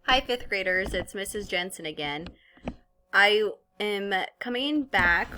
Hi, fifth graders. It's Mrs. Jensen again. I am coming back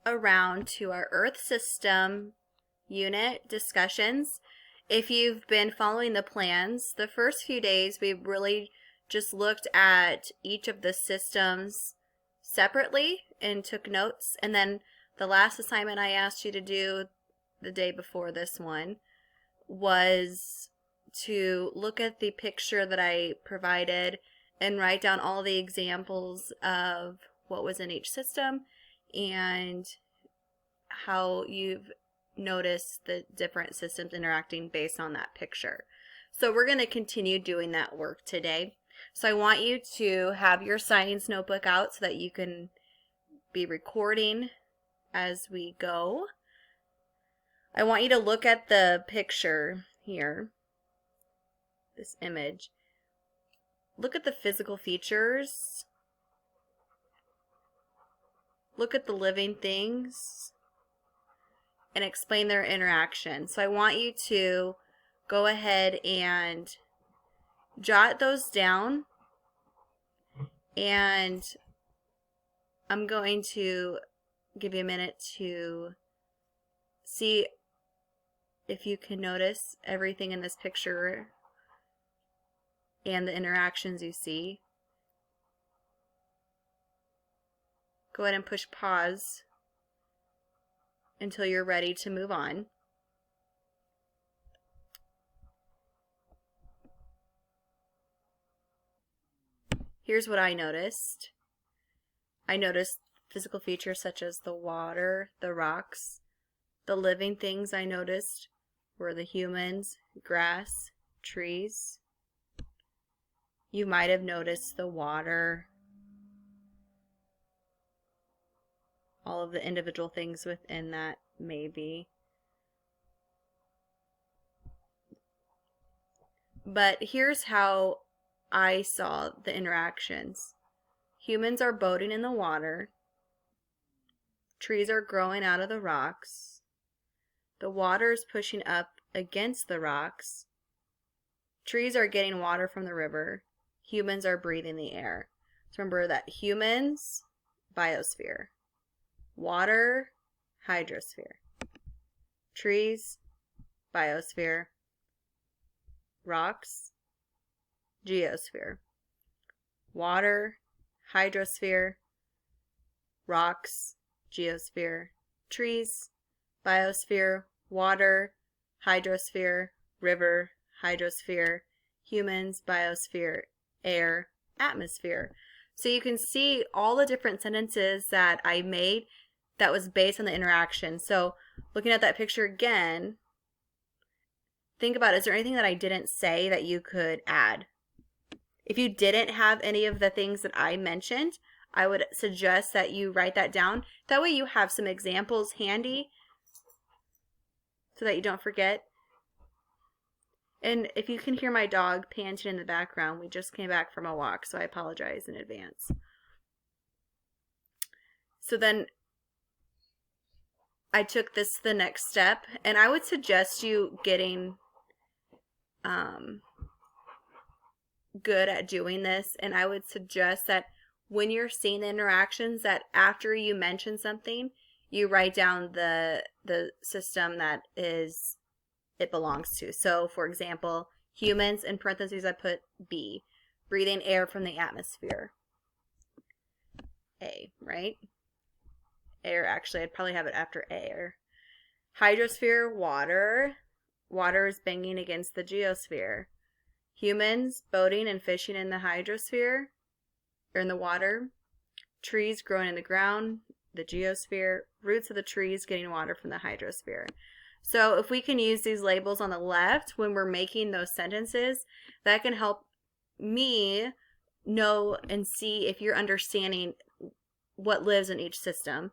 around to our Earth System unit discussions. If you've been following the plans, the first few days we really just looked at each of the systems separately and took notes. And then the last assignment I asked you to do the day before this one was to look at the picture that I provided and write down all the examples of what was in each system and how you've noticed the different systems interacting based on that picture. So we're going to continue doing that work today. So I want you to have your science notebook out so that you can be recording as we go. I want you to look at the picture here, this image. Look at the physical features. Look at the living things and explain their interaction. So I want you to go ahead and jot those down, and I'm going to give you a minute to see if you can notice everything in this picture and the interactions you see. Go ahead and push pause until you're ready to move on. Here's what I noticed. I noticed physical features such as the water, the rocks. The living things I noticed were the humans, grass, trees. You might have noticed the water, all of the individual things within that, maybe. But here's how I saw the interactions. Humans are boating in the water. Trees are growing out of the rocks. The water is pushing up against the rocks. Trees are getting water from the river. Humans are breathing the air. So remember that humans, biosphere. Water, hydrosphere. Trees, biosphere. Rocks, geosphere. Water, hydrosphere. Rocks, geosphere. Trees, biosphere. Water, hydrosphere. River, hydrosphere. Humans, biosphere. Air, atmosphere. So you can see all the different sentences that I made that was based on the interaction. So looking at that picture again, think about, is there anything that I didn't say that you could add? If you didn't have any of the things that I mentioned, I would suggest that you write that down. That way you have some examples handy so that you don't forget. And if you can hear my dog panting in the background, we just came back from a walk, so I apologize in advance. So then I took this the next step, and I would suggest you getting good at doing this, and I would suggest that when you're seeing the interactions, that after you mention something, you write down the system that it belongs to. So, for example, humans, in parentheses I put B, breathing air from the atmosphere. A, right? Air, actually, I'd probably have it after air. Hydrosphere, water. Water is banging against the geosphere. Humans, boating and fishing in the hydrosphere, or in the water. Trees growing in the ground, the geosphere. Roots of the trees getting water from the hydrosphere. So if we can use these labels on the left when we're making those sentences, that can help me know and see if you're understanding what lives in each system.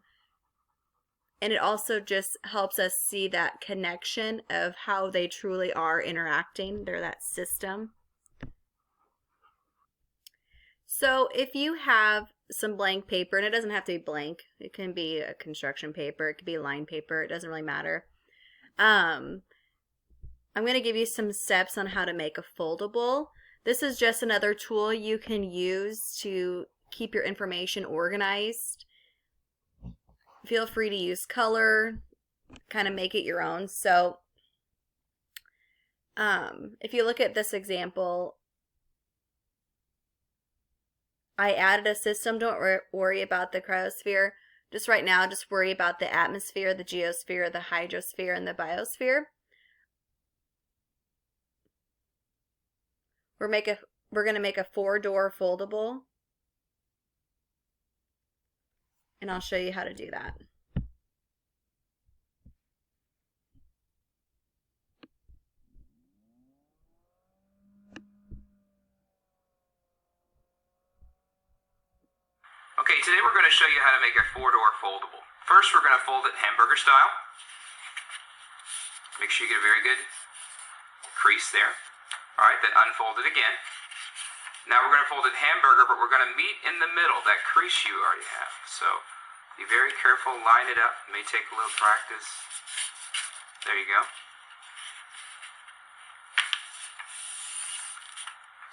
And it also just helps us see that connection of how they truly are interacting. They're that system. So if you have some blank paper, and it doesn't have to be blank, it can be a construction paper, it could be line paper, it doesn't really matter. I'm going to give you some steps on how to make a foldable. This is just another tool you can use to keep your information organized. Feel free to use color, kind of make it your own. So if you look at this example, I added a system. Don't worry about the cryosphere. Just right now, just worry about the atmosphere, the geosphere, the hydrosphere, and the biosphere. We're going to make a 4-door foldable. And I'll show you how to do that. Okay, today we're going to show you how to make a 4-door foldable. First, we're going to fold it hamburger style. Make sure you get a very good crease there. Alright, then unfold it again. Now we're going to fold it hamburger, but we're going to meet in the middle, that crease you already have. So, be very careful, line it up. It may take a little practice. There you go.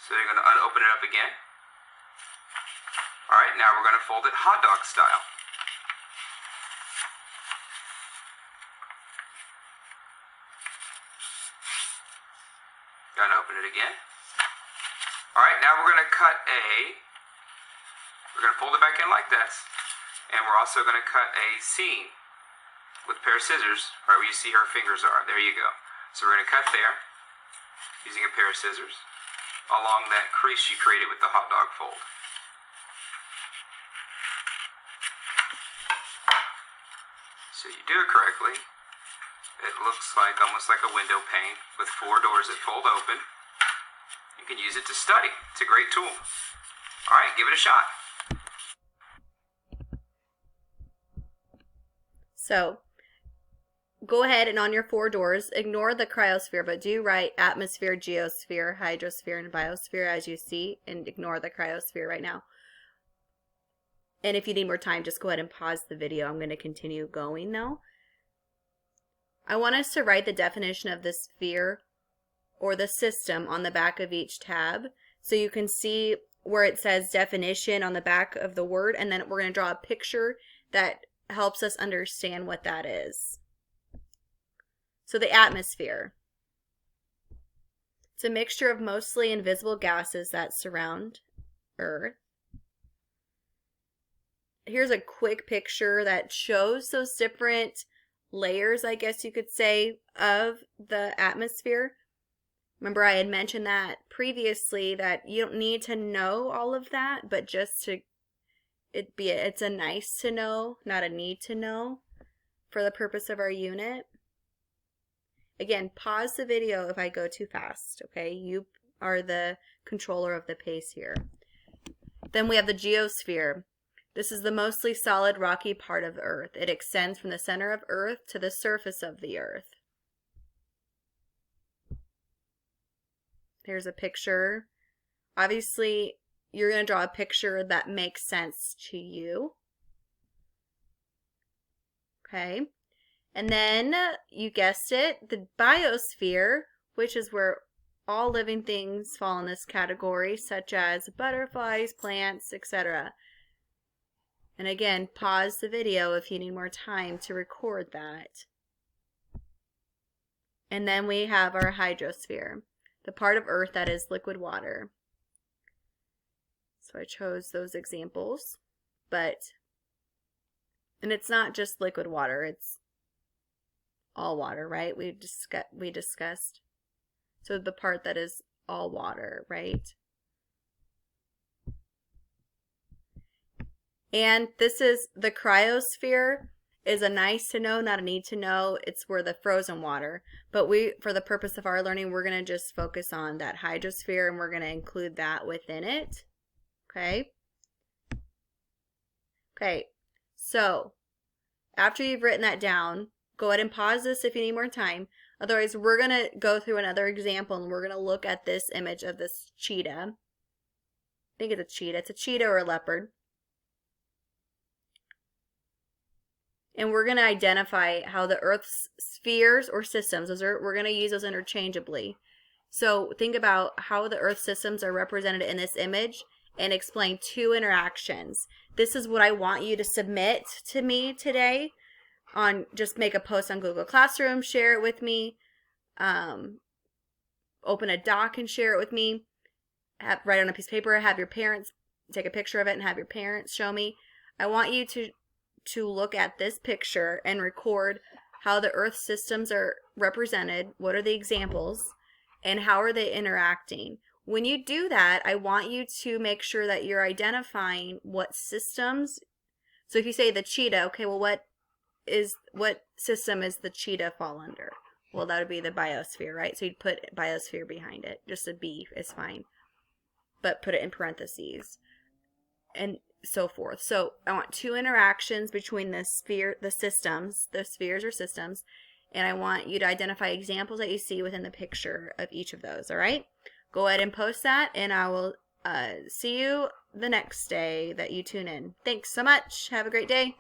So you're going to open it up again. Alright, now we're going to fold it hot dog style. Gonna open it again. Alright, now we're going to we're going to fold it back in like this. And we're also going to cut a seam with a pair of scissors, right where you see her fingers are. There you go. So we're going to cut there, using a pair of scissors, along that crease you created with the hot dog fold. So you do it correctly. It looks like almost like a window pane with 4 doors that fold open. You can use it to study. It's a great tool. Alright, give it a shot. So go ahead and on your 4 doors, ignore the cryosphere, but do write atmosphere, geosphere, hydrosphere, and biosphere as you see, and ignore the cryosphere right now. And if you need more time, just go ahead and pause the video. I'm going to continue going now. I want us to write the definition of the sphere or the system on the back of each tab. So you can see where it says definition on the back of the word, and then we're going to draw a picture that helps us understand what that is. So the atmosphere. It's a mixture of mostly invisible gases that surround Earth. Here's a quick picture that shows those different layers, I guess you could say, of the atmosphere. Remember, I had mentioned that previously, that you don't need to know all of that, but just to it's a nice to know, not a need to know, for the purpose of our unit. Again, pause the video if I go too fast, okay? You are the controller of the pace here. Then we have the geosphere. This is the mostly solid rocky part of Earth. It extends from the center of Earth to the surface of the Earth. Here's a picture. Obviously, you're going to draw a picture that makes sense to you. Okay. And then, you guessed it, the biosphere, which is where all living things fall in this category, such as butterflies, plants, etc. And again, pause the video if you need more time to record that. And then we have our hydrosphere, the part of Earth that is liquid water. So I chose those examples, and it's not just liquid water, it's all water, right? We discussed. So the part that is all water, right? And this is the cryosphere, is a nice to know, not a need to know. It's where the frozen water. But for the purpose of our learning, we're going to just focus on that hydrosphere, and we're going to include that within it. Okay? Okay, so after you've written that down, go ahead and pause this if you need more time. Otherwise, we're going to go through another example, and we're going to look at this image of this cheetah. I think it's a cheetah. It's a cheetah or a leopard. And we're going to identify how the Earth's spheres or systems, we're going to use those interchangeably. So think about how the Earth systems are represented in this image and explain 2 interactions. This is what I want you to submit to me today. Just make a post on Google Classroom, share it with me, open a doc and share it with me, write on a piece of paper, have your parents take a picture of it and have your parents show me. I want you to look at this picture and record how the Earth systems are represented, what are the examples, and how are they interacting. When you do that, I want you to make sure that you're identifying what systems. So if you say the cheetah, okay, well, what system is the cheetah fall under? Well, that would be the biosphere, right? So you'd put biosphere behind it. Just a B is fine. But put it in parentheses. And so forth. So I want 2 interactions between the systems, the spheres or systems, and I want you to identify examples that you see within the picture of each of those, all right? Go ahead and post that, and I will see you the next day that you tune in. Thanks so much. Have a great day.